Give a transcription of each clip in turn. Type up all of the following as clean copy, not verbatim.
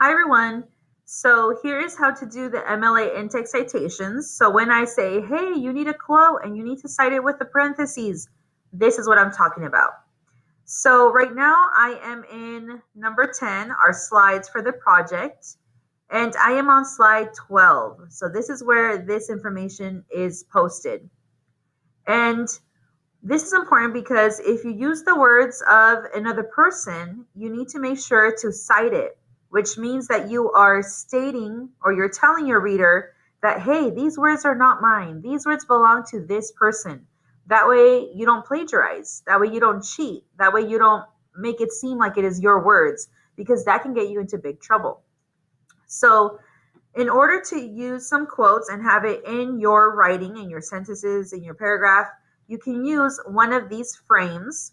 Hi everyone. So here is how to do the MLA intake citations. So when I say, hey, you need a quote and you need to cite it with the parentheses, this is what I'm talking about. So right now I am in number 10, our slides for the project, and I am on slide 12. So this is where this information is posted. And this is important because if you use the words of another person, you need to make sure to cite it, which means that you are stating or you're telling your reader that, hey, these words are not mine. These words belong to this person. That way you don't plagiarize. That way you don't cheat. That way you don't make it seem like it is your words because that can get you into big trouble. So, in order to use some quotes and have it in your writing, in your sentences, in your paragraph, you can use one of these frames.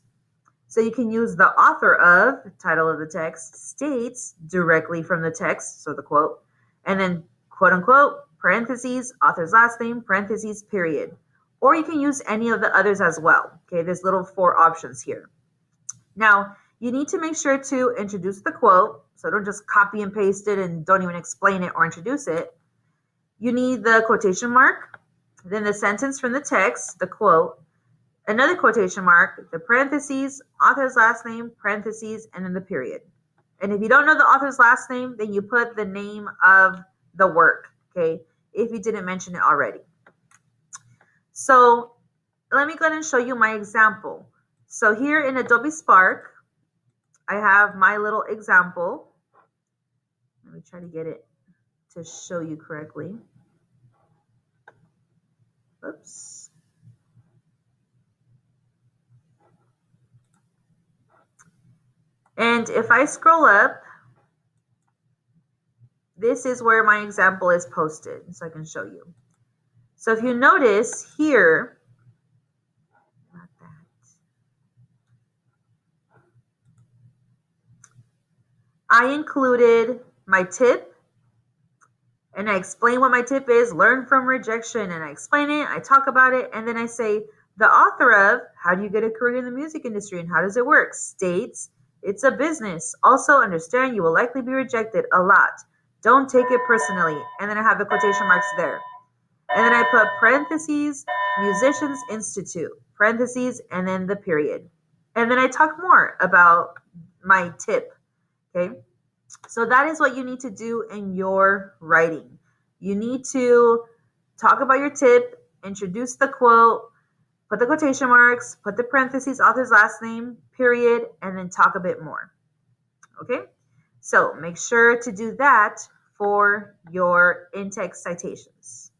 So you can use the author of, title of the text, states directly from the text, so the quote, and then quote unquote, parentheses, author's last name, parentheses, period. Or you can use any of the others as well. Okay, there's little four options here. Now, you need to make sure to introduce the quote, so don't just copy and paste it and don't even explain it or introduce it. You need the quotation mark, then the sentence from the text, the quote, another quotation mark, the parentheses, author's last name, parentheses, and then the period. And if you don't know the author's last name, then you put the name of the work, okay, if you didn't mention it already. So let me go ahead and show you my example. So here in Adobe Spark, I have my little example. Let me try to get it to show you correctly. Oops. And if I scroll up, this is where my example is posted, so I can show you. So if you notice here, not that. I included my tip, and I explain what my tip is, learn from rejection, and I explain it, I talk about it, and then I say, the author of How Do You Get a Career in the Music Industry and How Does It Work states, it's a business. Also understand you will likely be rejected a lot. Don't take it personally. And then I have the quotation marks there. And then I put parentheses, Musicians Institute, parentheses, and then the period. And then I talk more about my tip. Okay. So that is what you need to do in your writing. You need to talk about your tip, introduce the quote, put the quotation marks, put the parentheses, author's last name, period, and then talk a bit more. Okay? So make sure to do that for your in-text citations.